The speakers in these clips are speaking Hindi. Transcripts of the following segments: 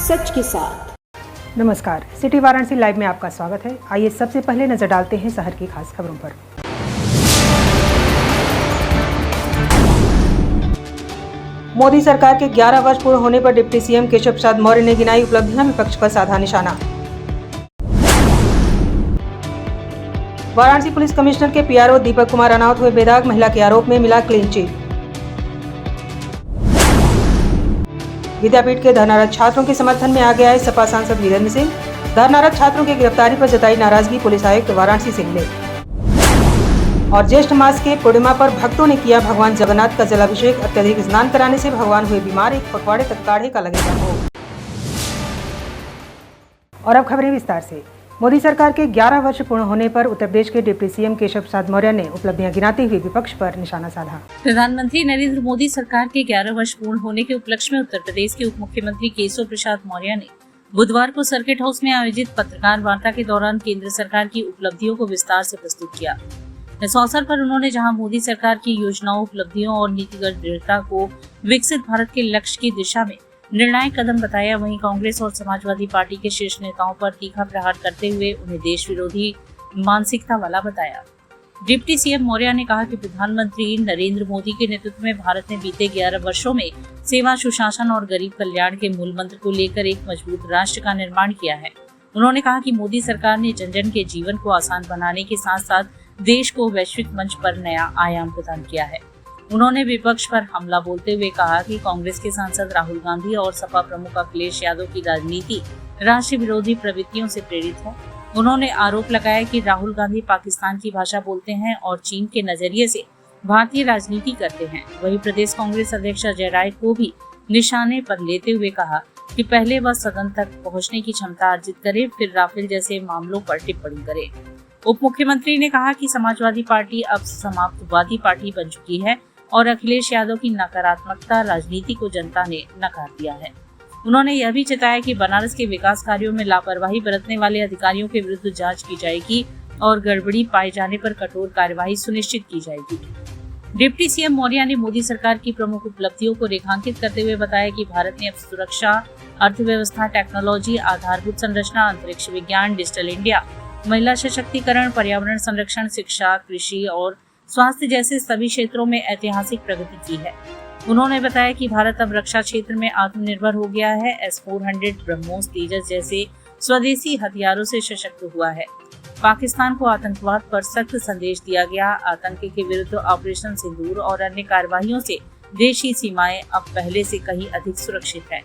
सच के साथ। नमस्कार, सिटी वाराणसी लाइव में आपका स्वागत है। आइए सबसे पहले नजर डालते हैं शहर की खास खबरों पर। मोदी सरकार के 11 वर्ष पूर्ण होने पर डिप्टी सीएम केशव प्रसाद मौर्य ने गिनाई उपलब्धियां, विपक्ष पर साधा निशाना। वाराणसी पुलिस कमिश्नर के पीआरओ दीपक कुमार अनावत हुए बेदाग, महिला के आरोप में मिला क्लीन चिट। विद्यापीठ के धरनारत छात्रों के समर्थन में आगे आए सपा सांसद वीरेंद्र सिंह। धरनारत छात्रों की गिरफ्तारी पर जताई नाराजगी पुलिस आयुक्त वाराणसी सिंह ने। और ज्येष्ठ मास के पूर्णिमा पर भक्तों ने किया भगवान जगन्नाथ का जलाभिषेक। अत्यधिक स्नान कराने से भगवान हुए बीमार, एक पखवाड़े तक काढ़े का लगेगा भोग। और अब खबरें विस्तार से। मोदी सरकार के 11 वर्ष पूर्ण होने पर उत्तर प्रदेश के डिप्टी सीएम केशव प्रसाद मौर्य ने उपलब्धियां गिनाते हुए विपक्ष पर निशाना साधा। प्रधानमंत्री नरेंद्र मोदी सरकार के 11 वर्ष पूर्ण होने के उपलक्ष्य में उत्तर प्रदेश के उप मुख्यमंत्री केशव प्रसाद मौर्य ने बुधवार को सर्किट हाउस में आयोजित पत्रकार वार्ता के दौरान केंद्र सरकार की उपलब्धियों को विस्तार से प्रस्तुत किया। इस अवसर पर उन्होंने जहां मोदी सरकार की योजनाओं, उपलब्धियों और नीतिगत दृढ़ता को विकसित भारत के लक्ष्य की दिशा में निर्णायक कदम बताया, वहीं कांग्रेस और समाजवादी पार्टी के शीर्ष नेताओं पर तीखा प्रहार करते हुए उन्हें देश विरोधी मानसिकता वाला बताया। डिप्टी सीएम मौर्य ने कहा कि प्रधानमंत्री नरेंद्र मोदी के नेतृत्व में भारत ने बीते 11 वर्षों में सेवा, सुशासन और गरीब कल्याण के मूल मंत्र को लेकर एक मजबूत राष्ट्र का निर्माण किया है। उन्होंने कहा कि मोदी सरकार ने जन जन के जीवन को आसान बनाने के साथ साथ देश को वैश्विक मंच पर नया आयाम प्रदान किया है। उन्होंने विपक्ष पर हमला बोलते हुए कहा कि कांग्रेस के सांसद राहुल गांधी और सपा प्रमुख अखिलेश यादव की राजनीति राष्ट्र विरोधी प्रवृत्तियों से प्रेरित है। उन्होंने आरोप लगाया कि राहुल गांधी पाकिस्तान की भाषा बोलते हैं और चीन के नजरिए से भारतीय राजनीति करते हैं। वहीं प्रदेश कांग्रेस अध्यक्ष अजय राय को भी निशाने पर लेते हुए कहा कि पहले वह सदन तक पहुंचने की क्षमता अर्जित करे, फिर राफेल जैसे मामलों पर टिप्पणी करे। उप मुख्यमंत्री ने कहा कि समाजवादी पार्टी अब समाप्तवादी पार्टी बन चुकी है और अखिलेश यादव की नकारात्मकता राजनीति को जनता ने नकार दिया है। उन्होंने यह भी चेताया कि बनारस के विकास कार्यों में लापरवाही बरतने वाले अधिकारियों के विरुद्ध जांच की जाएगी और गड़बड़ी पाए जाने पर कठोर कार्यवाही सुनिश्चित की जाएगी। डिप्टी सीएम मौर्य ने मोदी सरकार की प्रमुख उपलब्धियों को रेखांकित करते हुए बताया कि भारत ने अब सुरक्षा, अर्थव्यवस्था, टेक्नोलॉजी, आधारभूत संरचना, अंतरिक्ष विज्ञान, डिजिटल इंडिया, महिला सशक्तिकरण, पर्यावरण संरक्षण, शिक्षा, कृषि और स्वास्थ्य जैसे सभी क्षेत्रों में ऐतिहासिक प्रगति की है। उन्होंने बताया कि भारत अब रक्षा क्षेत्र में आत्मनिर्भर हो गया है। S-400 ब्रह्मोस, तेजस जैसे स्वदेशी हथियारों से सशक्त हुआ है। पाकिस्तान को आतंकवाद पर सख्त संदेश दिया गया। आतंक के विरुद्ध ऑपरेशन सिंदूर और अन्य कार्यवाहियों से देश की सीमाएं अब पहले से कहीं अधिक सुरक्षित है।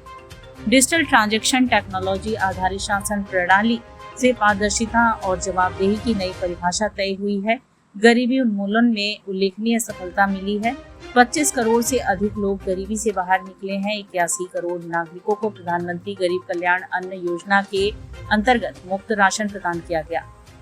डिजिटल ट्रांजैक्शन टेक्नोलॉजी आधारित शासन प्रणाली से पारदर्शिता और जवाबदेही की नई परिभाषा तय हुई है। गरीबी उन्मूलन में उल्लेखनीय सफलता मिली है। 25 करोड़ से अधिक लोग गरीबी से बाहर निकले हैं। 81 करोड़ नागरिकों को प्रधानमंत्री गरीब कल्याण अन्न योजना के अंतर्गत मुफ्त राशन प्रदान किया गया।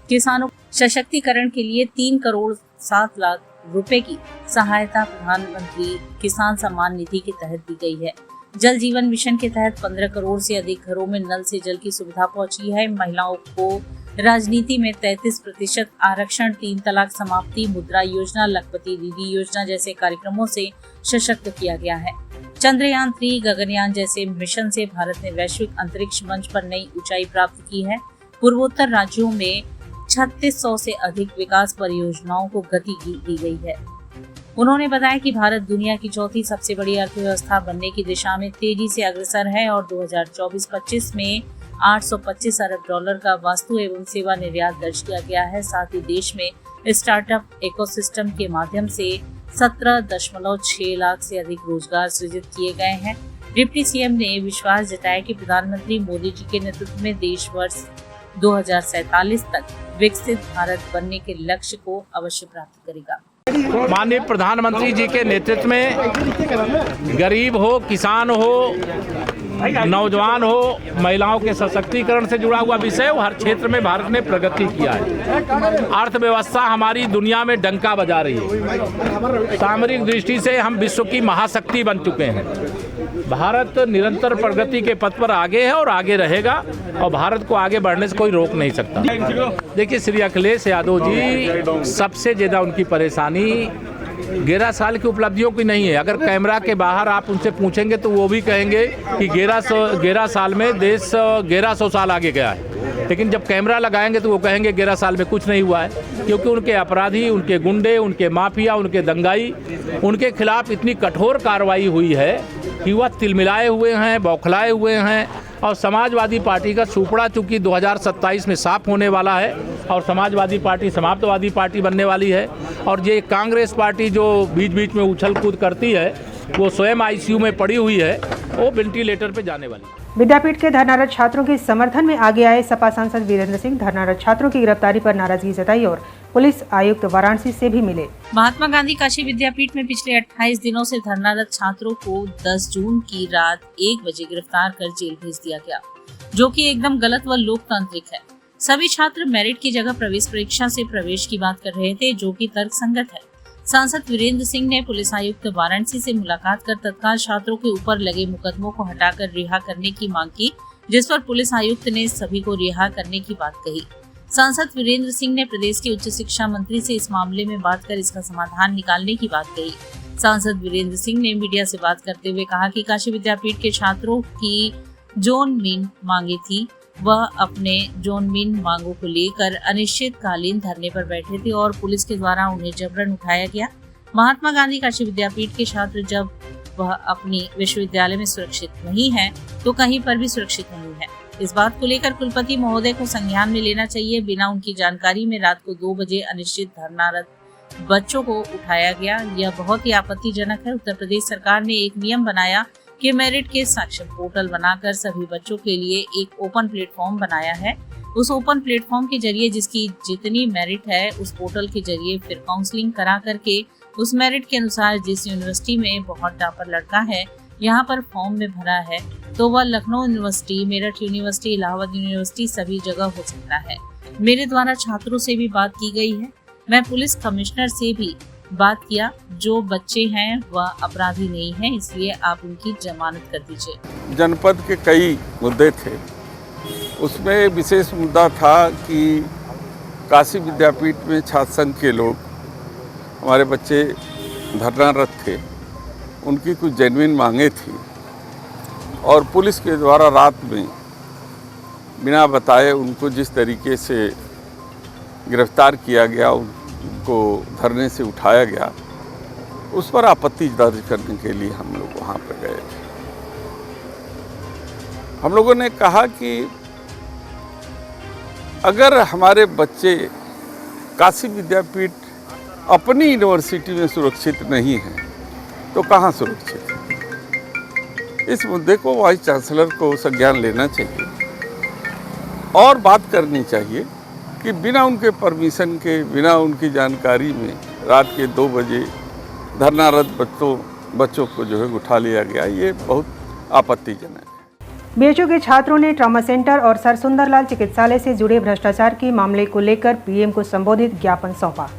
किसानों सशक्तिकरण के लिए 3 करोड़ 7 लाख रुपए की सहायता प्रधानमंत्री किसान सम्मान निधि के तहत दी गई है। जल जीवन मिशन के तहत 15 करोड़ से अधिक घरों में नल से जल की सुविधा पहुंची है। महिलाओं को राजनीति में 33% आरक्षण, 3 तलाक समाप्ति, मुद्रा योजना, लखपति दीदी योजना जैसे कार्यक्रमों से सशक्त किया गया है। चंद्रयान 3, गगनयान जैसे मिशन से भारत ने वैश्विक अंतरिक्ष मंच पर नई ऊंचाई प्राप्त की है। पूर्वोत्तर राज्यों में 3600 से अधिक विकास परियोजनाओं को गति दी गई है। उन्होंने बताया कि भारत दुनिया की चौथी सबसे बड़ी अर्थव्यवस्था बनने की दिशा में तेजी से अग्रसर है और 2024-25 में 825 अरब डॉलर का वस्तु एवं सेवा निर्यात दर्ज किया गया है। साथ ही देश में स्टार्टअप इकोसिस्टम के माध्यम से 17.6 लाख से अधिक रोजगार सृजित किए गए हैं। डिप्टी सीएम ने विश्वास जताया कि प्रधानमंत्री मोदी जी के नेतृत्व में देश वर्ष 2047 तक विकसित भारत बनने के लक्ष्य को अवश्य प्राप्त करेगा। माननीय प्रधानमंत्री जी के नेतृत्व में गरीब हो, किसान हो, नौजवान हो, महिलाओं के सशक्तिकरण से जुड़ा हुआ विषय हर क्षेत्र में भारत ने प्रगति किया है। अर्थव्यवस्था हमारी दुनिया में डंका बजा रही है। सामरिक दृष्टि से हम विश्व की महाशक्ति बन चुके हैं। भारत निरंतर प्रगति के पथ पर आगे है और आगे रहेगा और भारत को आगे बढ़ने से कोई रोक नहीं सकता। देखिए, श्री अखिलेश यादव जी सबसे ज़्यादा उनकी परेशानी 11 साल की उपलब्धियों की नहीं है। अगर कैमरा के बाहर आप उनसे पूछेंगे तो वो भी कहेंगे कि 11 साल में देश 1100 साल आगे गया है, लेकिन जब कैमरा लगाएंगे तो वो कहेंगे 11 साल में कुछ नहीं हुआ है, क्योंकि उनके अपराधी, उनके गुंडे, उनके माफिया, उनके दंगाई, उनके खिलाफ इतनी कठोर कार्रवाई हुई है कि वह तिलमिलाए हुए हैं, बौखलाए हुए हैं। और समाजवादी पार्टी का सुपड़ा चूँकि 2027 में साफ होने वाला है और समाजवादी पार्टी समाप्तवादी पार्टी बनने वाली है, और ये कांग्रेस पार्टी जो बीच बीच में उछल कूद करती है वो स्वयं आईसीयू में पड़ी हुई है, वो वेंटिलेटर पे जाने वाली है। विद्यापीठ के धरनारत छात्रों के समर्थन में आगे आए सपा सांसद वीरेंद्र सिंह धरनारत छात्रों की गिरफ्तारी पर नाराजगी जताई और पुलिस आयुक्त वाराणसी से भी मिले। महात्मा गांधी काशी विद्यापीठ में पिछले 28 दिनों से धरनारत छात्रों को 10 जून की रात 1 बजे गिरफ्तार कर जेल भेज दिया गया, जो कि एकदम गलत व लोकतांत्रिक है। सभी छात्र मेरिट की जगह प्रवेश परीक्षा से प्रवेश की बात कर रहे थे, जो कि तर्कसंगत है। सांसद वीरेंद्र सिंह ने पुलिस आयुक्त वाराणसी से मुलाकात कर तत्काल छात्रों के ऊपर लगे मुकदमों को हटाकर रिहा करने की मांग की, जिस पर पुलिस आयुक्त ने सभी को रिहा करने की बात कही। सांसद वीरेंद्र सिंह ने प्रदेश के उच्च शिक्षा मंत्री से इस मामले में बात कर इसका समाधान निकालने की बात कही। सांसद वीरेंद्र सिंह ने मीडिया से बात करते हुए कहा कि काशी विद्यापीठ के छात्रों की जोन मीन मांगे थी, वह अपने जोन मीन मांगों को लेकर अनिश्चितकालीन धरने पर बैठे थे और पुलिस के द्वारा उन्हें जबरन उठाया गया। महात्मा गांधी काशी विद्यापीठ के छात्र जब वह अपनी विश्वविद्यालय में सुरक्षित नहीं है तो कहीं पर भी सुरक्षित नहीं है। इस बात को लेकर कुलपति महोदय को संज्ञान में लेना चाहिए। बिना उनकी जानकारी में रात को 2 बजे अनिश्चित धरनारत बच्चों को उठाया गया, यह बहुत ही आपत्तिजनक है। उत्तर प्रदेश सरकार ने एक नियम बनाया कि मेरिट के साक्षर पोर्टल बनाकर सभी बच्चों के लिए एक ओपन प्लेटफॉर्म बनाया है। उस ओपन प्लेटफॉर्म के जरिए जिसकी जितनी मेरिट है उस पोर्टल के जरिए फिर काउंसलिंग करा करके उस मेरिट के अनुसार जिस यूनिवर्सिटी में बहुत टॉपर लड़का है यहाँ पर फॉर्म में भरा है तो वह Lucknow university, Meerut university, Allahabad university सभी जगह हो सकता है। मेरे द्वारा छात्रों से भी बात की गई है, मैं पुलिस कमिश्नर से भी बात किया, जो बच्चे हैं वह अपराधी नहीं है, इसलिए आप उनकी जमानत कर दीजिए। जनपद के कई मुद्दे थे, उसमें विशेष मुद्दा था कि काशी विद्यापीठ में छात्र संघ के लोग, हमारे बच्चे धरनारत थे, उनकी कुछ जेन्युइन मांगे थी और पुलिस के द्वारा रात में बिना बताए उनको जिस तरीके से गिरफ्तार किया गया, उनको धरने से उठाया गया, उस पर आपत्ति दर्ज करने के लिए हम लोग वहाँ पर गए थे। हम लोगों ने कहा कि अगर हमारे बच्चे काशी विद्यापीठ अपनी यूनिवर्सिटी में सुरक्षित नहीं हैं तो कहाँ सुरक्षित है। इस मुद्दे को वाइस चांसलर को संज्ञान लेना चाहिए और बात करनी चाहिए कि बिना उनके परमिशन के, बिना उनकी जानकारी में रात के 2 बजे धरनारत बच्चों को जो है उठा लिया गया, ये बहुत आपत्तिजनक है। बीएचयू के छात्रों ने ट्रॉमा सेंटर और सर सुंदरलाल चिकित्सालय से जुड़े भ्रष्टाचार के मामले को लेकर पीएम को संबोधित ज्ञापन सौंपा।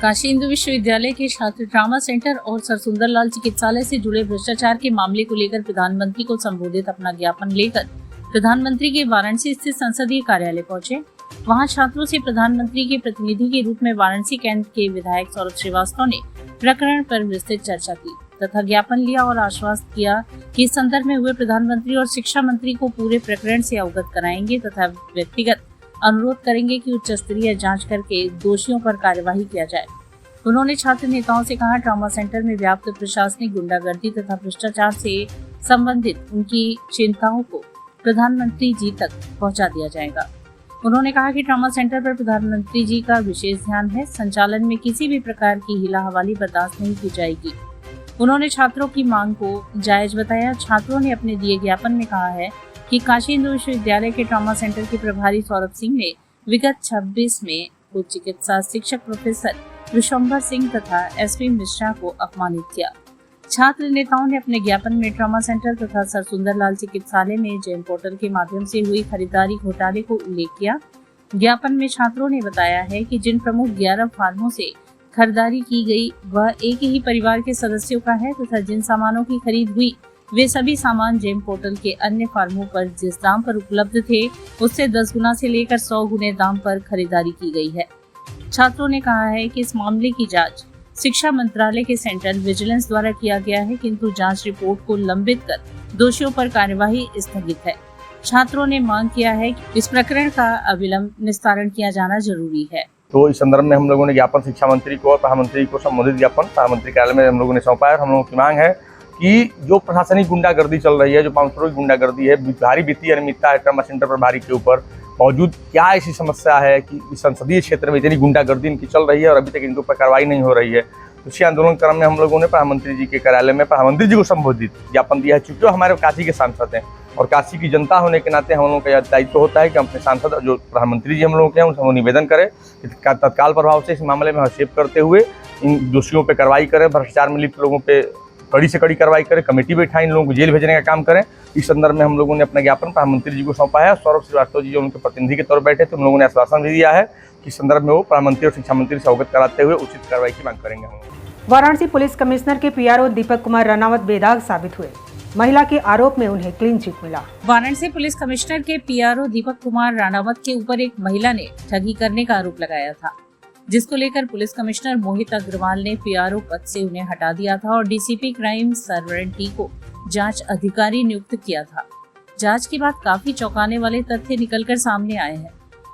काशी हिंदू विश्वविद्यालय के छात्र ट्रॉमा सेंटर और सर सुंदरलाल चिकित्सालय से जुड़े भ्रष्टाचार के मामले को लेकर प्रधानमंत्री को संबोधित अपना ज्ञापन लेकर प्रधानमंत्री के वाराणसी स्थित संसदीय कार्यालय पहुंचे। वहां छात्रों से प्रधानमंत्री के प्रतिनिधि के रूप में वाराणसी कैंट के विधायक सौरभ श्रीवास्तव ने प्रकरण पर विस्तृत चर्चा की तथा ज्ञापन लिया और आश्वस्त किया कि इस संदर्भ में हुए प्रधानमंत्री और शिक्षा मंत्री को पूरे प्रकरण से अवगत कराएंगे तथा व्यक्तिगत अनुरोध करेंगे कि उच्च स्तरीय जांच करके दोषियों पर कार्यवाही किया जाए। उन्होंने छात्र नेताओं से कहा, ट्रॉमा सेंटर में व्याप्त प्रशासनिक गुंडागर्दी तथा भ्रष्टाचार से संबंधित उनकी चिंताओं को प्रधानमंत्री जी तक पहुंचा दिया जाएगा। उन्होंने कहा कि ट्रॉमा सेंटर पर प्रधानमंत्री जी का विशेष ध्यान है, संचालन में किसी भी प्रकार की हिला हवाली बर्दाश्त नहीं की जाएगी। उन्होंने छात्रों की मांग को जायज बताया। छात्रों ने अपने दिए ज्ञापन में कहा है कि काशी हिंदू विश्वविद्यालय के ट्रॉमा सेंटर के प्रभारी सौरभ सिंह ने विगत 26 में उच्च चिकित्सा शिक्षक प्रोफेसर विशंबर सिंह तथा एसपी मिश्रा को अपमानित किया। छात्र नेताओं ने अपने ज्ञापन में ट्रॉमा सेंटर तथा सर सुंदरलाल चिकित्सालय में जेम पोर्टल के माध्यम से हुई खरीदारी घोटाले को उल्लेख किया। ज्ञापन में छात्रों ने बताया है कि जिन प्रमुख 11 फार्मों से खरीदारी की गई वह एक ही परिवार के सदस्यों का है तथा जिन सामानों की खरीद हुई वे सभी सामान जेम पोर्टल के अन्य फार्मों पर जिस दाम पर उपलब्ध थे उससे 10 गुना से लेकर 100 गुने दाम पर खरीदारी की गई है। छात्रों ने कहा है कि इस मामले की जांच शिक्षा मंत्रालय के सेंट्रल विजिलेंस द्वारा किया गया है, किंतु जांच रिपोर्ट को लंबित कर दोषियों पर कार्यवाही स्थगित है। छात्रों ने मांग किया है कि इस प्रकरण का अविलंब निस्तारण किया जाना जरूरी है। तो इस संदर्भ में हम लोगों ने ज्ञापन शिक्षा मंत्री को और प्रधानमंत्री को संबोधित ज्ञापन प्रधानमंत्री कार्यालय में हम लोगों ने सौंपा है। हम लोगों की मांग है कि जो प्रशासनिक गुंडागर्दी चल रही है, जो पांचरों की गुंडागर्दी है, भारी वित्तीय अनियमितता है ट्रामा सेंटर प्रभारी के ऊपर, मौजूद क्या ऐसी समस्या है कि इस संसदीय क्षेत्र में इतनी गुंडागर्दी इनकी चल रही है और अभी तक इनके ऊपर कार्रवाई नहीं हो रही है। तो इसी आंदोलन क्रम में हम लोगों ने प्रधानमंत्री जी के कार्यालय में प्रधानमंत्री जी को संबोधित ज्ञापन दिया है। चूंकि हमारे काशी के सांसद हैं और काशी की जनता होने के नाते हम लोगों का यह दायित्व होता है कि हम अपने सांसद जो प्रधानमंत्री जी हम लोगों के हैं उनसे निवेदन करें कि तत्काल प्रभाव से इस मामले में हस्तक्षेप करते हुए इन दोषियों पर कार्रवाई करें, भ्रष्टाचार में लिप्त लोगों पर कड़ी से कड़ी कार्रवाई करें, कमेटी बैठाएं, इन लोगों को जेल भेजने का काम करें। इस संदर्भ में हम लोगों ने अपना ज्ञापन प्रधानमंत्री जी को सौंपा है। सौरभ श्रीवास्तव जी जो उनके प्रतिनिधि के तौर पर बैठे थे, उन लोगों ने आश्वासन भी दिया है कि इस संदर्भ में वो प्रधानमंत्री और शिक्षा मंत्री से अवगत कराते हुए उचित कार्रवाई की मांग करेंगे। वाराणसी पुलिस कमिश्नर के पीआरओ दीपक कुमार राणावत बेदाग साबित हुए। महिला के आरोप में उन्हें क्लीन चिट मिला। वाराणसी पुलिस कमिश्नर के पीआरओ दीपक कुमार राणावत के ऊपर एक महिला ने ठगी करने का आरोप लगाया था, जिसको लेकर पुलिस कमिश्नर मोहित अग्रवाल ने पीआरओ पद से उन्हें हटा दिया था और डीसीपी क्राइम सर्वेलेंस टी को जांच अधिकारी नियुक्त किया था। जांच के बाद काफी चौंकाने वाले तथ्य निकलकर सामने आए हैं।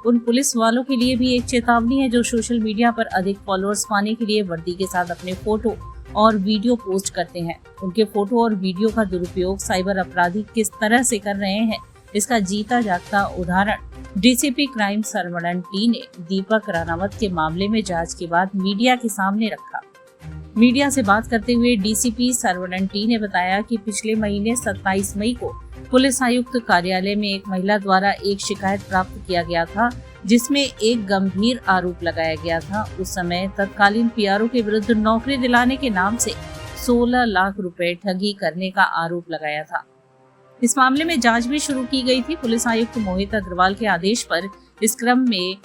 उन पुलिस वालों के लिए भी एक चेतावनी है जो सोशल मीडिया पर अधिक फॉलोअर्स पाने के लिए वर्दी के साथ अपने फोटो और वीडियो पोस्ट करते हैं। उनके फोटो और वीडियो का दुरुपयोग साइबर अपराधी किस तरह से कर रहे हैं, इसका जीता जागता उदाहरण डीसीपी क्राइम सर्वेलेंस टी ने दीपक राणावत के मामले में जांच के बाद मीडिया के सामने रखा। मीडिया से बात करते हुए डीसीपी सर्वेलेंस टी ने बताया कि पिछले महीने 27 मई को पुलिस आयुक्त कार्यालय में एक महिला द्वारा एक शिकायत प्राप्त किया गया था, जिसमें एक गंभीर आरोप लगाया गया था। उस समय तत्कालीन पीआरओ के विरुद्ध नौकरी दिलाने के नाम से 16 लाख रुपए ठगी करने का आरोप लगाया था। इस मामले में जांच भी शुरू की गई थी। पुलिस आयुक्त मोहित अग्रवाल के आदेश पर इस क्रम में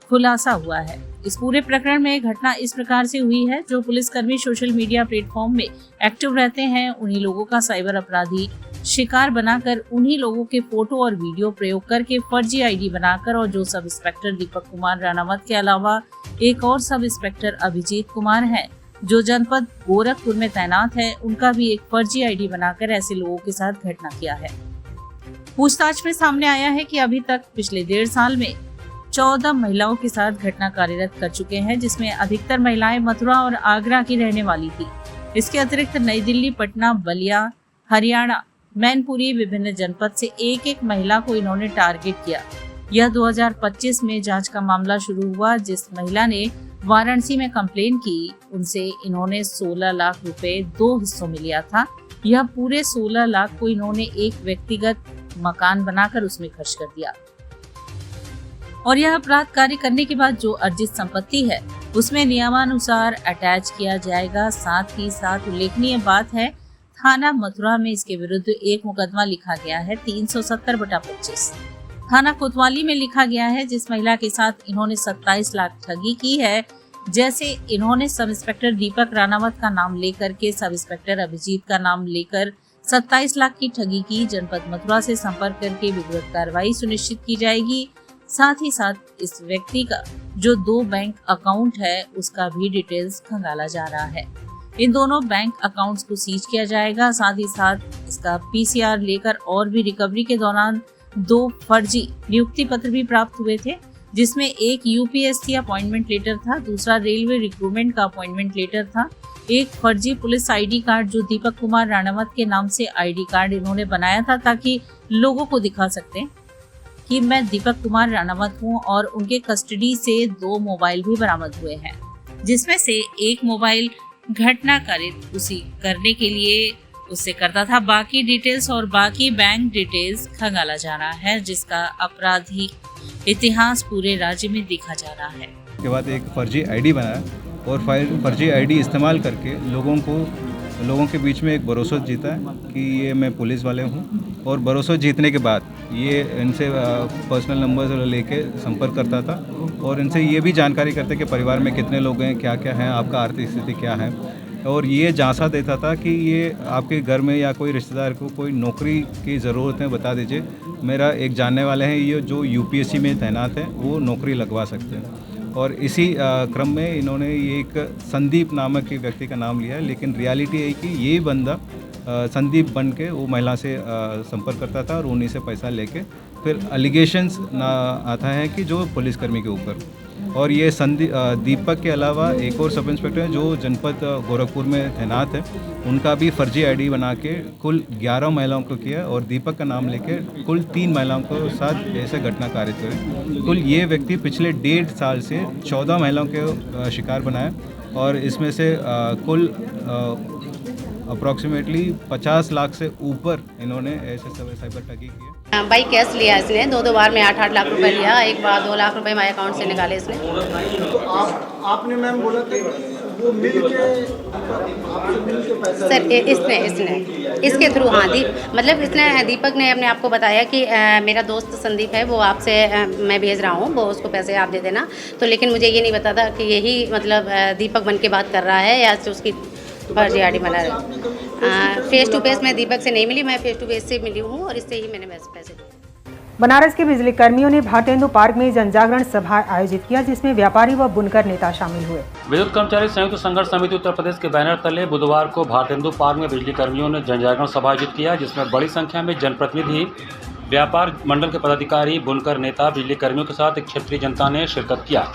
खुलासा हुआ है। इस पूरे प्रकरण में घटना इस प्रकार से हुई है, जो पुलिसकर्मी सोशल मीडिया प्लेटफॉर्म में एक्टिव रहते हैं, उन्हीं लोगों का साइबर अपराधी शिकार बनाकर उन्हीं लोगों के फोटो और वीडियो प्रयोग करके फर्जी आईडी बनाकर, और जो सब इंस्पेक्टर दीपक कुमार राणावत के अलावा एक और सब इंस्पेक्टर अभिजीत कुमार हैं जो जनपद गोरखपुर में तैनात है, उनका भी एक फर्जी आईडी बनाकर ऐसे लोगों के साथ घटना किया है। पूछताछ में सामने आया है कि अभी तक पिछले 1.5 साल में 14 महिलाओं के साथ घटना कार्यरत कर चुके हैं, जिसमें अधिकतर महिलाएं मथुरा और आगरा की रहने वाली थी। इसके अतिरिक्त नई दिल्ली, पटना, बलिया, हरियाणा, मैनपुरी विभिन्न जनपद से एक महिला को इन्होंने टारगेट किया। यह 2025 में जांच का मामला शुरू हुआ। जिस महिला ने वाराणसी में कंप्लेन की, उनसे इन्होंने 16 लाख रुपए 2 हिस्सों में लिया था। यह पूरे 16 लाख को इन्होंने एक व्यक्तिगत मकान बनाकर उसमें खर्च कर दिया और यह अपराध कार्य करने के बाद जो अर्जित संपत्ति है उसमें नियमानुसार अटैच किया जाएगा। साथ ही साथ उल्लेखनीय बात है, थाना मथुरा में इसके विरुद्ध एक मुकदमा लिखा गया है 370/25। थाना कोतवाली में लिखा गया है, जिस महिला के साथ इन्होंने 27 लाख ठगी की है। जैसे इन्होंने सब इंस्पेक्टर दीपक राणावत का नाम लेकर के सब इंस्पेक्टर अभिजीत का नाम लेकर 27 लाख की ठगी की। जनपद मथुरा से संपर्क करके विधिवत कार्रवाई सुनिश्चित की जाएगी। साथ ही साथ इस व्यक्ति का जो 2 बैंक अकाउंट है उसका भी डिटेल्स खंगाला जा रहा है। इन दोनों बैंक अकाउंट्स को सीज किया जाएगा। साथ ही साथ इसका पीसीआर लेकर और भी रिकवरी के दौरान 2 फर्जी नियुक्ति पत्र भी प्राप्त हुए थे, जिसमें एक यूपीएससी अपॉइंटमेंट लेटर था, दूसरा रेलवे रिक्रूटमेंट का अपॉइंटमेंट लेटर था, एक फर्जी पुलिस आईडी कार्ड जो दीपक कुमार राणावत के नाम से आईडी कार्ड इन्होंने बनाया था ताकि लोगों को दिखा सकते कि मैं दीपक कुमार राणावत हूं। और उनके कस्टडी से 2 मोबाइल भी बरामद हुए हैं, जिसमें से एक मोबाइल घटना कारित उसी करने के लिए उससे करता था। बाकी डिटेल्स और बाकी बैंक डिटेल्स खंगाला जा रहा है, जिसका अपराधी इतिहास पूरे राज्य में देखा जा रहा है। के बाद एक फर्जी आईडी बनाया और फर्जी आईडी इस्तेमाल करके लोगों के बीच में एक भरोसा जीता है कि ये मैं पुलिस वाले हूँ। और भरोसा जीतने के बाद ये इनसे पर्सनल नंबर लेके संपर्क करता था और इनसे ये भी जानकारी करते कि परिवार में कितने लोग हैं, क्या क्या हैं, आपका आर्थिक स्थिति क्या है। और ये झांसा देता था कि ये आपके घर में या कोई रिश्तेदार को कोई नौकरी की ज़रूरत है, बता दीजिए, मेरा एक जानने वाले हैं ये जो यूपीएससी में तैनात है, वो नौकरी लगवा सकते हैं। और इसी क्रम में इन्होंने ये एक संदीप नामक एक व्यक्ति का नाम लिया है, लेकिन रियलिटी है कि ये बंदा संदीप बन के वो महिला से संपर्क करता था और उन्हीं से पैसा लेके फिर एलिगेशंस आता है कि जो पुलिसकर्मी के ऊपर, और ये दीपक के अलावा एक और सब इंस्पेक्टर है जो जनपद गोरखपुर में तैनात है, उनका भी फर्जी आईडी बना के कुल 11 महिलाओं को किया और दीपक का नाम लेके कुल 3 महिलाओं को साथ ऐसे घटना कारित करे। कुल ये व्यक्ति पिछले 1.5 साल से 14 महिलाओं के शिकार बनाया और इसमें से कुल अप्रॉक्सीमेटली 50 लाख से ऊपर इन्होंने ऐसे साइबर ठगी की है। बाई कैश लिया इसने, दो बार में 8-8 लाख रुपए लिया, एक बार 2 लाख रुपए हमारे अकाउंट से निकाले इसने। तो आपने मैम बोला कि वो मिल के पैसा सर इसने इसके थ्रू, हाँ मतलब इसने दीपक ने अपने आप को बताया कि मेरा दोस्त संदीप है, वो आपसे मैं भेज रहा हूँ, वो उसको पैसे आप दे देना। तो लेकिन मुझे ये नहीं पता था कि यही मतलब दीपक बन के बात कर रहा है या उसकी फर्जी आईडी बना रहा है। फेस टू फेस मैं दीपक से नहीं मिली, मैं फेस टू फेस से मिली हूँ और इससे ही मैंने पैसे दिए। बनारस के बिजली कर्मियों ने भारतेंदु पार्क में जन जागरण सभा आयोजित किया, जिसमें व्यापारी व बुनकर नेता शामिल हुए। विद्युत कर्मचारी संयुक्त संघर्ष समिति उत्तर प्रदेश के बैनर तले बुधवार को भारतेंदु पार्क में बिजली कर्मियों ने जन जागरण सभा आयोजित किया, जिसमें बड़ी संख्या में जनप्रतिनिधि, व्यापार मंडल के पदाधिकारी, बुनकर नेता, बिजली कर्मियों के साथ क्षेत्रीय जनता ने शिरकत किया।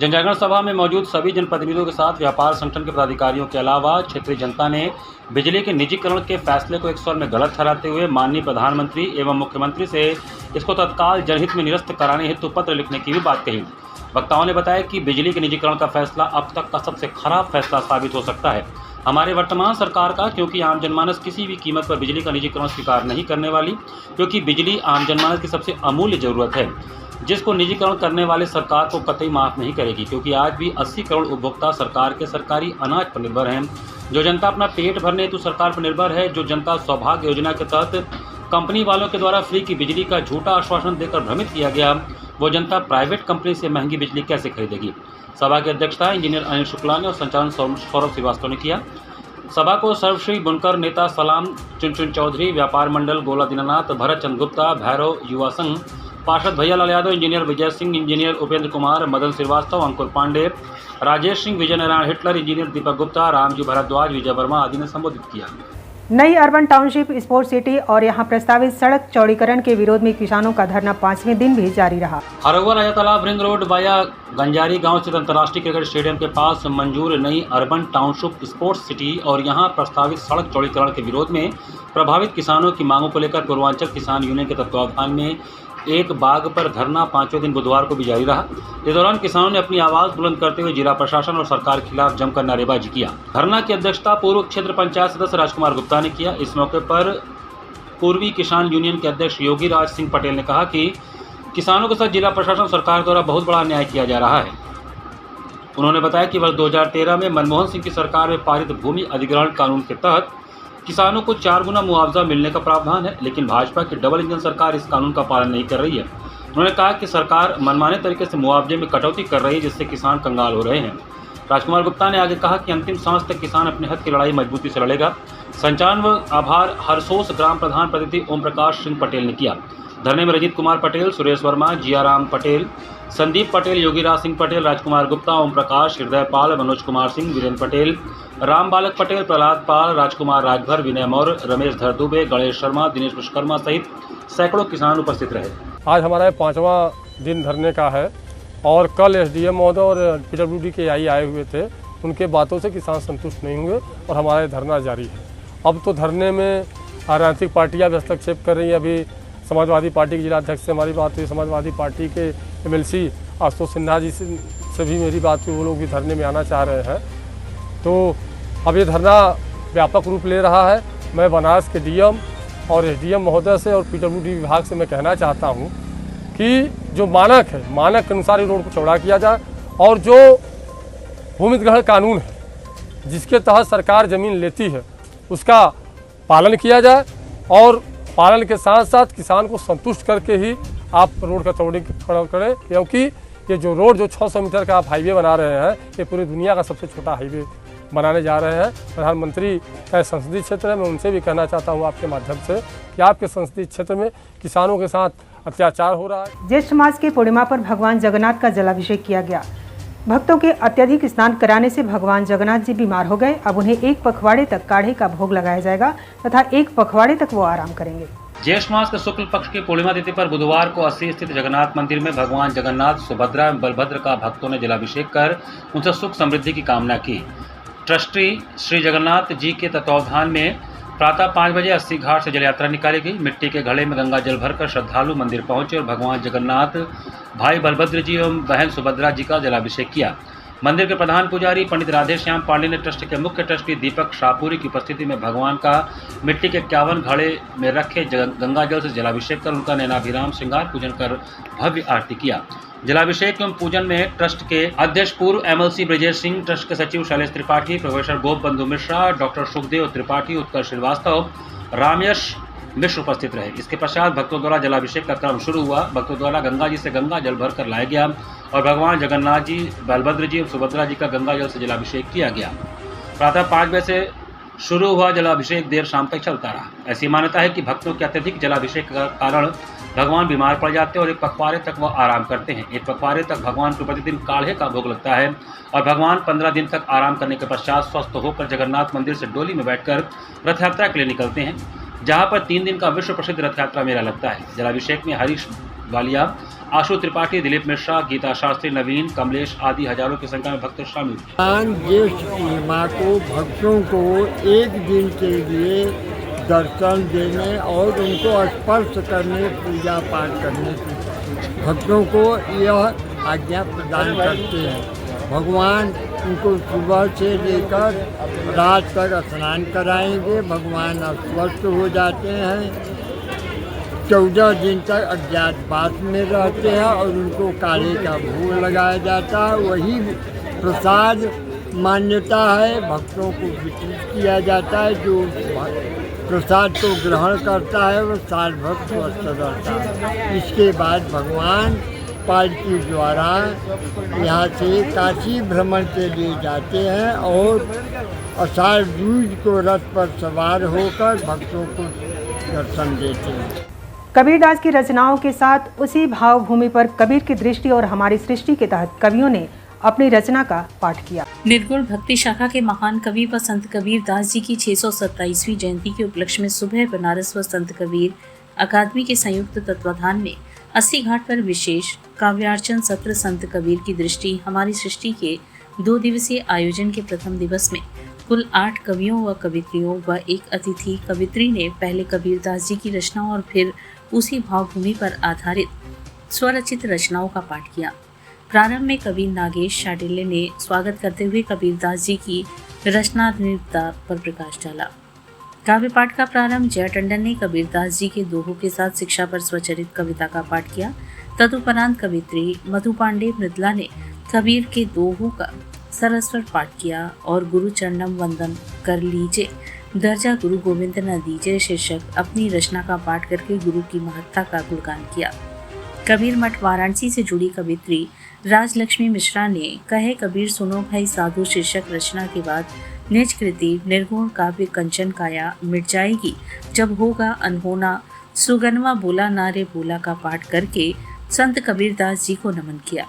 जन जागरण सभा में मौजूद सभी जनप्रतिनिधियों के साथ व्यापार संगठन के पदाधिकारियों के अलावा क्षेत्रीय जनता ने बिजली के निजीकरण के फैसले को एक स्वर में गलत ठहराते हुए माननीय प्रधानमंत्री एवं मुख्यमंत्री से इसको तत्काल जनहित में निरस्त कराने हेतु पत्र लिखने की भी बात कही। वक्ताओं ने बताया कि बिजली के निजीकरण का फैसला अब तक का सबसे खराब फैसला साबित हो सकता है हमारे वर्तमान सरकार का, क्योंकि आम जनमानस किसी भी कीमत पर बिजली का निजीकरण स्वीकार नहीं करने वाली, क्योंकि बिजली आम जनमानस की सबसे अमूल्य जरूरत है, जिसको निजीकरण करने वाले सरकार को कतई माफ़ नहीं करेगी, क्योंकि आज भी 80 करोड़ उपभोक्ता सरकार के सरकारी अनाज पर निर्भर हैं। जो जनता अपना पेट भरने हेतु सरकार पर निर्भर है, जो जनता सौभाग्य योजना के तहत कंपनी वालों के द्वारा फ्री की बिजली का झूठा आश्वासन देकर भ्रमित किया गया, वो जनता प्राइवेट कंपनी से महंगी बिजली कैसे खरीदेगी। सभा की अध्यक्षता इंजीनियर अनिल शुक्ला ने और संचालन सौरभ श्रीवास्तव ने किया। सभा को सर्वश्री बुनकर नेता सलाम चुनचुन चौधरी, व्यापार मंडल गोला दीनानाथ, भरत चंद्र गुप्ता, भैरव युवा संघ, पार्षद भैया लाल यादव, इंजीनियर विजय सिंह, इंजीनियर उपेंद्र कुमार, मदन श्रीवास्तव, अंकुर पांडे, राजेश सिंह, विजय नारायण हिटलर, इंजीनियर दीपक गुप्ता, रामजी भारद्वाज, विजय वर्मा आदि ने संबोधित किया। नई अर्बन टाउनशिप स्पोर्ट्स सिटी और यहां प्रस्तावित सड़क चौड़ीकरण के विरोध में किसानों का धरना 5वें दिन भी जारी रहा। हरौआ राजा तालाब रिंग रोड वाया गंजारी गांव स्थित अंतर्राष्ट्रीय क्रिकेट स्टेडियम के पास मंजूर नई अर्बन टाउनशिप स्पोर्ट्स सिटी और यहां प्रस्तावित सड़क चौड़ीकरण के विरोध में प्रभावित किसानों की मांगों को लेकर पूर्वांचल किसान यूनियन के तत्वावधान में एक बाग पर धरना 5वें दिन बुधवार को भी जारी रहा। इस दौरान किसानों ने अपनी आवाज़ बुलंद करते हुए जिला प्रशासन और सरकार के खिलाफ जमकर नारेबाजी किया। धरना की अध्यक्षता पूर्व क्षेत्र पंचायत सदस्य राजकुमार गुप्ता ने किया। इस मौके पर पूर्वी किसान यूनियन के अध्यक्ष योगी राज सिंह पटेल ने कहा कि किसानों के साथ जिला प्रशासन सरकार द्वारा बहुत बड़ा अन्याय किया जा रहा है। उन्होंने बताया कि वर्ष 2013 में मनमोहन सिंह की सरकार में पारित भूमि अधिग्रहण कानून के तहत किसानों को 4 गुना मुआवजा मिलने का प्रावधान है, लेकिन भाजपा की डबल इंजन सरकार इस कानून का पालन नहीं कर रही है। उन्होंने कहा कि सरकार मनमाने तरीके से मुआवजे में कटौती कर रही है, जिससे किसान कंगाल हो रहे हैं। राजकुमार गुप्ता ने आगे कहा कि अंतिम सांस तक किसान अपने हक की लड़ाई मजबूती से लड़ेगा। संचालन व आभार हरसोस ग्राम प्रधान प्रतिनिधि ओम प्रकाश सिंह पटेल ने किया। धरने में रजित कुमार पटेल, सुरेश वर्मा, जियाराम पटेल, संदीप पटेल, योगीराज सिंह पटेल, राजकुमार गुप्ता, ओम प्रकाश, हृदय पाल, मनोज कुमार सिंह, वीरेंद्र पटेल, राम बालक पटेल, प्रहलाद पाल, राजकुमार राजभर, विनय मौर्य, रमेश धर दुबे, गणेश शर्मा, दिनेश विश्वकर्मा सहित सैकड़ों किसान उपस्थित रहे। आज हमारा 5वां दिन धरने का है और कल एसडीएम महोदय और पीडब्ल्यूडी के आई आए हुए थे। उनके बातों से किसान संतुष्ट नहीं हुए और हमारा धरना जारी है। अब तो धरने में राजनीतिक पार्टियाँ भी हस्तक्षेप कर रही हैं। अभी समाजवादी पार्टी के जिलाध्यक्ष से हमारी बात हुई, समाजवादी पार्टी के एमएलसी आशुतोष सिन्हा जी से भी मेरी बात हुई, वो लोग भी धरने में आना चाह रहे हैं। तो अब ये धरना व्यापक रूप ले रहा है। मैं बनारस के डीएम और एसडीएम महोदय से और पीडब्ल्यूडी विभाग से मैं कहना चाहता हूँ कि जो मानक है, मानक के अनुसार ये रोड को चौड़ा किया जाए और जो भूमि अधिग्रहण कानून है जिसके तहत सरकार ज़मीन लेती है उसका पालन किया जाए और पालन के साथ साथ किसान को संतुष्ट करके ही आप रोड का चौड़ीकरण करें, क्योंकि ये जो रोड जो 600 मीटर का आप हाईवे बना रहे हैं ये पूरी दुनिया का सबसे छोटा हाईवे बनाने जा रहे हैं। प्रधानमंत्री का संसदीय क्षेत्र है, मैं उनसे भी कहना चाहता हूँ आपके माध्यम से कि आपके संसदीय क्षेत्र में किसानों के साथ अत्याचार हो रहा है। ज्येष्ठ मास की पूर्णिमा पर भगवान जगन्नाथ का जलाभिषेक किया गया। भक्तों के अत्यधिक स्नान कराने से भगवान जगन्नाथ जी बीमार हो गए। अब उन्हें 1 पखवाड़े तक काढ़े का भोग लगाया जाएगा तथा 1 पखवाड़े तक वो आराम करेंगे। ज्येष्ठ मास के शुक्ल पक्ष की पूर्णिमा तिथि पर बुधवार को अस्सी स्थित जगन्नाथ मंदिर में भगवान जगन्नाथ, सुभद्रा एवं बलभद्र का भक्तों ने जलाभिषेक कर उनसे सुख समृद्धि की कामना की। ट्रस्टी श्री जगन्नाथ जी के तत्वावधान में प्रातः 5 बजे 80 घाट से जल यात्रा निकाली गई। मिट्टी के घड़े में गंगा जल भरकर श्रद्धालु मंदिर पहुंचे और भगवान जगन्नाथ, भाई बलभद्र जी एवं बहन सुभद्रा जी का जलाभिषेक किया। मंदिर के प्रधान पुजारी पंडित राधेश्याम पांडे ने ट्रस्ट के मुख्य ट्रस्टी दीपक शाहपुरी की उपस्थिति में भगवान का मिट्टी के 51 घड़े में रखे गंगा जल से जलाभिषेक कर उनका नैनाभिराम श्रृंगार पूजन कर भव्य आरती किया। जलाभिषेक एवं पूजन में ट्रस्ट के अध्यक्ष पूर्व MLC ब्रजेश सिंह, ट्रस्ट के सचिव शैलेश त्रिपाठी, प्रोफेसर गोप बंधु मिश्रा, डॉक्टर सुखदेव त्रिपाठी, उत्कर्ष श्रीवास्तव, रामयश मिश्र उपस्थित रहे। इसके पश्चात भक्तों द्वारा जलाभिषेक का क्रम शुरू हुआ। भक्तों द्वारा गंगा जी से गंगा जल भर कर लाया गया और भगवान जगन्नाथ जी, बलभद्र जी और सुभद्रा जी का गंगा जल से जलाभिषेक किया गया। प्रातः 5 बजे से शुरू हुआ जलाभिषेक देर शाम तक चलता रहा। ऐसी मान्यता है कि भक्तों के अत्यधिक जलाभिषेक का कारण भगवान बीमार पड़ जाते हैं और 1 पखवाड़े तक वह आराम करते हैं। 1 पखवाड़े तक भगवान को प्रतिदिन काढ़े का भोग लगता है और भगवान 15 दिन तक आराम करने के पश्चात स्वस्थ होकर जगन्नाथ मंदिर से डोली में बैठकर रथ यात्रा के लिए निकलते हैं, जहां पर 3 दिन का विश्व प्रसिद्ध रथ यात्रा मेला लगता है। जलाभिषेक में हरीश वालिया, आशु त्रिपाठी, दिलीप मिश्रा, गीता शास्त्री, नवीन, कमलेश आदि हजारों की संख्या में भक्त शामिल हुए। ज्येष्ठ पूर्णिमा को भक्तों को 1 दिन के लिए दर्शन देने और उनको स्पर्श करने, पूजा पाठ करने की भक्तों को यह आज्ञा प्रदान करते हैं। भगवान उनको सुबह से लेकर रात तक स्नान कराएंगे। भगवान अस्वस्थ हो जाते हैं, 14 दिन तक अज्ञातवास में रहते हैं और उनको काढ़े का भोग लगाया जाता है। वही प्रसाद मान्यता है भक्तों को वितरित किया जाता है। जो प्रसाद को ग्रहण करता है वो साल भर स्वस्थ रहता है। इसके बाद भगवान पालकी द्वारा यहाँ से काशी भ्रमण के लिए जाते हैं और आषाढ़ दूज को रथ पर सवार होकर भक्तों को दर्शन देते हैं। कबीरदास की रचनाओं के साथ उसी भावभूमि पर कबीर की दृष्टि और हमारी सृष्टि के तहत कवियों ने अपनी रचना का पाठ किया। निर्गुण भक्ति शाखा के महान कवि व संत कबीर दास जी की 627वीं जयंती के उपलक्ष्य में सुबह बनारस व संत कबीर अकादमी के संयुक्त तत्वाधान में 80 घाट पर विशेष काव्यार्चन सत्र संत कबीर की दृष्टि हमारी सृष्टि के 2 दिवसीय आयोजन के प्रथम दिवस में कुल 8 कवियों व कवित्रियों व एक अतिथि कवित्री ने पहले कबीर दास जी की रचनाओं और फिर उसी भावभूमि पर आधारित स्वरचित रचनाओं का पाठ किया। प्रारंभ में कवि नागेश शाटिल्य ने स्वागत करते हुए कबीरदास जी की रचनात्मकता पर प्रकाश डाला। काव्य पाठ का प्रारंभ जय टंडन ने कबीरदास जी के दोहों के साथ शिक्षा पर स्वचरित कविता का पाठ किया। तदुपरांत कवित्री मधु पांडे मृदला ने कबीर के दोहों का सरस्वर पाठ किया और गुरु चरणम वंदन कर लीजिए, दर्जा गुरु गोविंद न दीजिए शीर्षक अपनी रचना का पाठ करके गुरु की महत्ता का गुणगान किया। कबीर मठ वाराणसी से जुड़ी कवित्री राजलक्ष्मी मिश्रा ने कहे कबीर सुनो भाई साधु शीर्षक रचना के बाद निज कृति निर्गुण काव्य कंचन काया मिट जाएगी जब होगा अनहोना सुगनवा बोला नारे बोला का पाठ करके संत कबीरदास जी को नमन किया।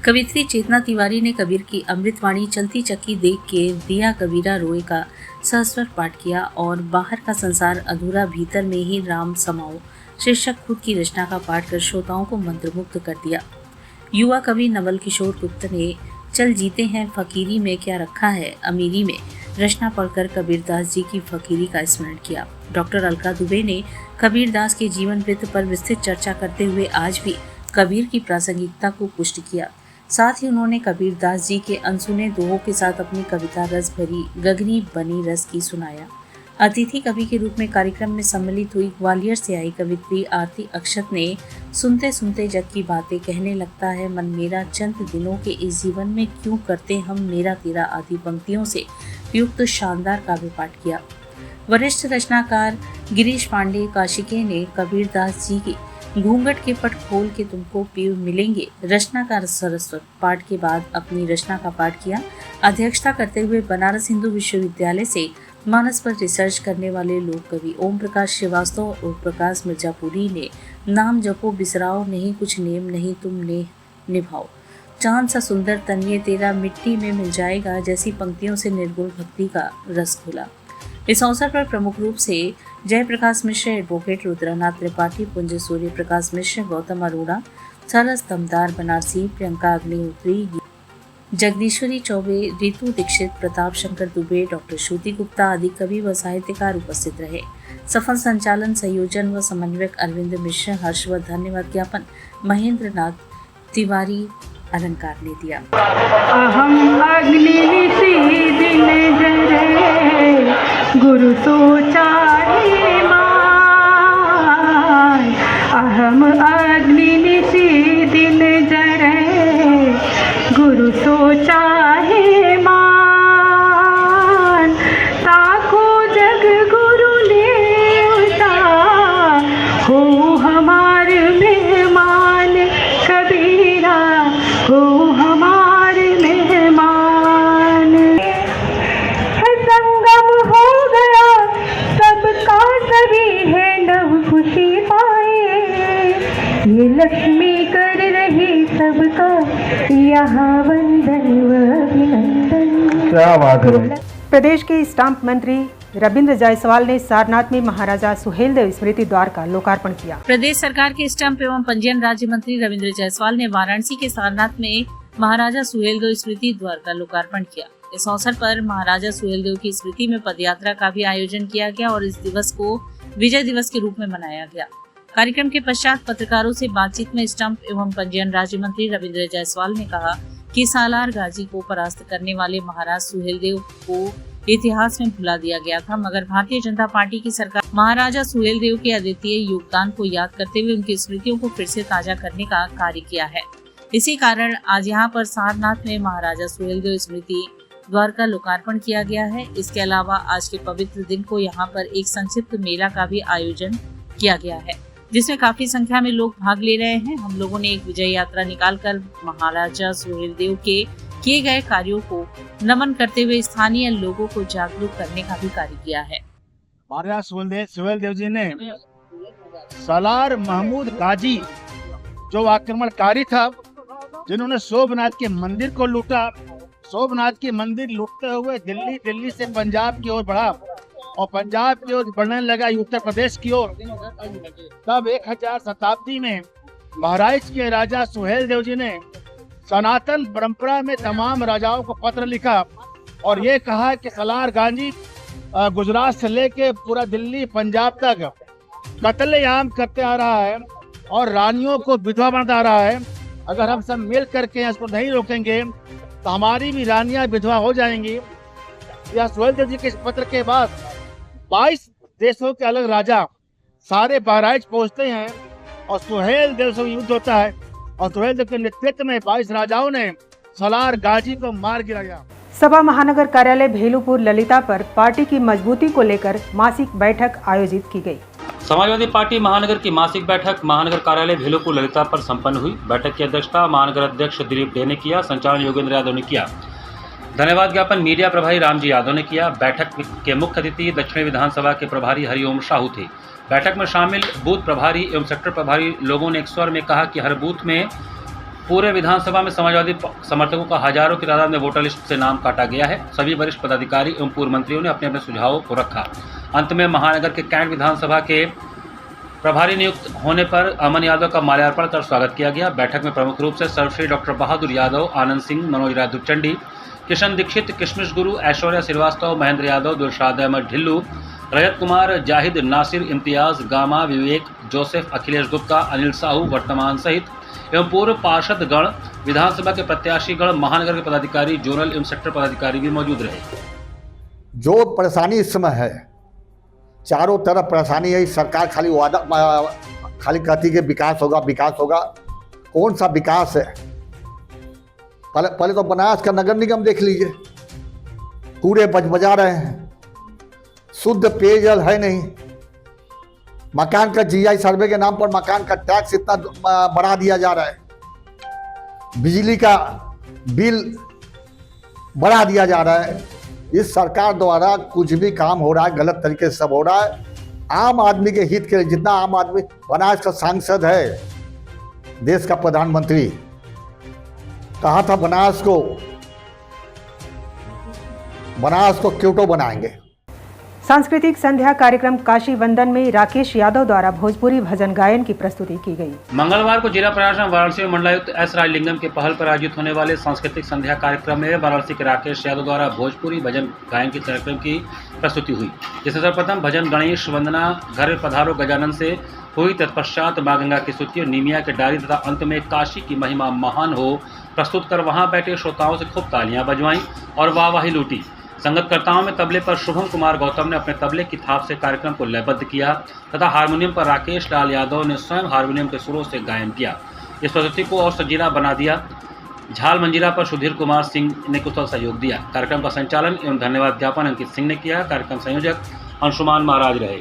कवित्री चेतना तिवारी ने कबीर की अमृतवाणी चलती चक्की देख के दिया कबीरा रोए का सहस्वर पाठ किया और बाहर का संसार अधूरा भीतर में ही राम समाओ शीर्षक खुद की रचना का पाठ कर श्रोताओं को मंत्रमुग्ध कर दिया। युवा कवि नवल किशोर गुप्त ने चल जीते हैं फकीरी में क्या रखा है अमीरी में रचना पढ़कर कबीरदास जी की फकीरी का स्मरण किया। डॉक्टर अलका दुबे ने कबीरदास के जीवन वृत्त पर विस्तृत चर्चा करते हुए आज भी कबीर की प्रासंगिकता को पुष्ट किया। साथ ही उन्होंने कबीरदास जी के अनसुने दोहों के साथ अपनी कविता रस भरी गगनी बनी रस की सुनाया। अतिथि कवि के रूप में कार्यक्रम में सम्मिलित हुई ग्वालियर से आई कवित्री आरती अक्षत ने सुनते सुनते जग की बातें कहने लगता है मन मेरा चंद दिनों के इस जीवन में क्यों करते हम मेरा तेरा आदि पंक्तियों से युक्त शानदार काव्य पाठ किया। वरिष्ठ रचनाकार गिरीश पांडे काशिके ने कबीरदास जी की घूंघट के पट खोल के तुमको पीव मिलेंगे रचनाकार सरस्वत पाठ के बाद अपनी रचना का पाठ किया। अध्यक्षता करते हुए बनारस हिंदू विश्वविद्यालय से मानस पर रिसर्च करने वाले लोक कवि ओम प्रकाश श्रीवास्तव और प्रकाश मिर्जापुरी ने नाम जपो बिसराओ नहीं कुछ नेम नहीं तुम ने निभाओ चांद सा सुंदर तन ये तेरा मिट्टी में मिल जाएगा जैसी पंक्तियों से निर्गुण भक्ति का रस खुला। इस अवसर पर प्रमुख रूप से जयप्रकाश मिश्र, एडवोकेट रुद्रनाथ त्रिपाठी, पुंज सूर्य प्रकाश मिश्र, गौतम अरोड़ा, सरस दमदार बनारसी, प्रियंका अग्निहोत्री, जगदीश्वरी चौबे, रितु दीक्षित, प्रताप शंकर दुबे, डॉक्टर श्रुति गुप्ता आदि कवि व साहित्यकार उपस्थित रहे। सफल संचालन, संयोजन व समन्वयक अरविंद मिश्र, हर्ष व धन्यवाद ज्ञापन महेंद्र नाथ तिवारी अलंकार ने दिया। अहम अग्नि दिन जरे गुरु सोचा अहम अग्नि दिन जरे गुरु सोचा है मान ताको जग गुरु ने उतार हो हमारे मेहमान कबीरा हो हमारे मेहमान। संगम हो गया सबका सभी है नव खुशी पाए ये लक्ष्मी कर रही सबका यहाँ वंदन व अभिनंदन। क्या बात है। प्रदेश के स्टाम्प मंत्री रविंद्र जायसवाल ने सारनाथ में महाराजा सुहेलदेव स्मृति द्वार का लोकार्पण किया। प्रदेश सरकार के स्टाम्प एवं पंजीयन राज्य मंत्री रविंद्र जायसवाल ने वाराणसी के सारनाथ में महाराजा सुहेलदेव स्मृति द्वार का लोकार्पण किया। इस अवसर पर महाराजा सुहेलदेव की स्मृति में पदयात्रा का भी आयोजन किया गया और इस दिवस को विजय दिवस के रूप में मनाया गया। कार्यक्रम के पश्चात पत्रकारों से बातचीत में स्टाम्प एवं पंजीयन राज्य मंत्री रविंद्र जायसवाल ने कहा कि सालार गाजी को परास्त करने वाले महाराज सुहेलदेव को इतिहास में भुला दिया गया था, मगर भारतीय जनता पार्टी की सरकार महाराजा सुहेलदेव के अद्वितीय योगदान को याद करते हुए उनकी स्मृतियों को फिर से ताजा करने का कार्य किया है। इसी कारण आज यहाँ पर सारनाथ में महाराजा सुहेलदेव स्मृति द्वार का लोकार्पण किया गया है। इसके अलावा आज के पवित्र दिन को यहाँ पर एक संक्षिप्त मेला का भी आयोजन किया गया है, जिसमें काफी संख्या में लोग भाग ले रहे हैं। हम लोगों ने एक विजय यात्रा निकालकर महाराजा सुहेलदेव के किए गए कार्यों को नमन करते हुए स्थानीय लोगों को जागरूक करने का भी कार्य किया है। महाराजा सुहेलदेव जी ने सालार महमूद गाजी जो आक्रमणकारी था, जिन्होंने सोमनाथ के मंदिर को लूटा, सोमनाथ के मंदिर लूटते हुए दिल्ली से पंजाब की ओर बढ़ा और पंजाब की ओर बढ़ने लगा उत्तर प्रदेश की ओर। तब 1000 शताब्दी में महाराज के राजा सुहेलदेव जी ने सनातन परंपरा में तमाम राजाओं को पत्र लिखा और ये कहा कि सालार गाजी गुजरात से लेके पूरा दिल्ली पंजाब तक कत्लेआम करते आ रहा है और रानियों को विधवा बनाता आ रहा है। अगर हम सब मिल करके इसको नहीं रोकेंगे तो हमारी भी रानियां विधवा हो जाएंगी। यह सुहेलदेव जी के इस पत्र के बाद 22 देशों के अलग राजा सारे बहराइच पहुंचते हैं और सुहेलदेव से युद्ध होता है और सुहेलदेव के नेतृत्व में 22 राजाओं ने सालार गाजी को मार गिराया। सपा महानगर कार्यालय भेलूपुर ललिता पर पार्टी की मजबूती को लेकर मासिक बैठक आयोजित की गई। समाजवादी पार्टी महानगर की मासिक बैठक महानगर कार्यालय भेलूपुर ललिता पर संपन्न हुई। बैठक की अध्यक्षता महानगर अध्यक्ष दिलीप डे ने किया, संचालन योगेंद्र यादव ने किया, धन्यवाद ज्ञापन मीडिया प्रभारी रामजी यादव ने किया। बैठक के मुख्य अतिथि दक्षिणी विधानसभा के प्रभारी हरिओम साहू थे। बैठक में शामिल बूथ प्रभारी एवं सेक्टर प्रभारी लोगों ने एक स्वर में कहा कि हर बूथ में पूरे विधानसभा में समाजवादी समर्थकों का हजारों की तादाद में वोटर लिस्ट से नाम काटा गया है। सभी वरिष्ठ पदाधिकारी एवं पूर्व मंत्रियों ने अपने अपने सुझावों को रखा। अंत में महानगर के कैंट विधानसभा के प्रभारी नियुक्त होने पर अमन यादव का माल्यार्पण कर स्वागत किया गया। बैठक में प्रमुख रूप से सर्वश्री डॉक्टर बहादुर यादव, आनंद सिंह, मनोज राय दुचंडी, किशन दीक्षित, किशमिश गुरु, ऐश्वर्या श्रीवास्तव, महेंद्र यादव, दिलशाद अहमद ढिल्लू, रजत कुमार, जाहिद, नासिर, इम्तियाज, गामा, विवेक, जोसेफ, अखिलेश गुप्ता, अनिल साहू, वर्तमान सहित एवं पूर्व पार्षद गण, विधानसभा के प्रत्याशी गण, महानगर के पदाधिकारी, जोनल एवं सेक्टर पदाधिकारी भी मौजूद रहे। जो परेशानी इस समय है, चारों तरफ परेशानी है। सरकार खाली कहती है विकास होगा विकास होगा। कौन सा विकास है? पहले तो बनारस का नगर निगम देख लीजिए, कूड़े बजा रहे हैं, शुद्ध पेयजल है नहीं, मकान का जीआई सर्वे के नाम पर मकान का टैक्स इतना बढ़ा दिया जा रहा है, बिजली का बिल बढ़ा दिया जा रहा है। इस सरकार द्वारा कुछ भी काम हो रहा है गलत तरीके से सब हो रहा है। आम आदमी के हित के लिए, जितना आम आदमी बनारस का सांसद है, देश का प्रधानमंत्री, कहा था बनास को क्योटो बनाएंगे। सांस्कृतिक संध्या कार्यक्रम काशी वंदन में राकेश यादव द्वारा भोजपुरी भजन गायन की प्रस्तुति की गई। मंगलवार को जिला प्रशासन वाराणसी में मंडलायुक्त एस राजलिंगम के पहल पर आयोजित होने वाले सांस्कृतिक संध्या कार्यक्रम में वाराणसी के राकेश यादव द्वारा भोजपुरी भजन गायन के कार्यक्रम की प्रस्तुति हुई, जिसमें सर्वप्रथम भजन गणेश वंदना घर पधारो गजानन से हुई, तत्पश्चात माँ गंगा की स्तुति और निमिया के डाली तथा अंत में काशी की महिमा महान हो प्रस्तुत कर वहां बैठे श्रोताओं से खूब तालियां बजवाईं और वाहवाही लूटी। संगतकर्ताओं में तबले पर शुभम कुमार गौतम ने अपने तबले की थाप से कार्यक्रम को लयबद्ध किया तथा हारमोनियम पर राकेश लाल यादव ने स्वयं हारमोनियम के सुरों से गायन किया। इस प्रस्तुति को और सजीला बना दिया। झाल मंजिरा पर सुधीर कुमार सिंह ने कुशल सहयोग दिया। कार्यक्रम का संचालन एवं धन्यवाद ज्ञापन अंकित सिंह ने किया। कार्यक्रम संयोजक अंशुमान महाराज रहे।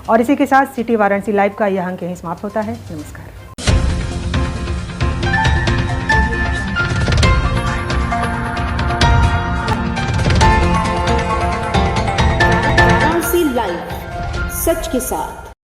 और इसी के साथ सिटी वाराणसी लाइव का यह अंक यहीं समाप्त होता है। नमस्कार। वाराणसी लाइव, सच के साथ।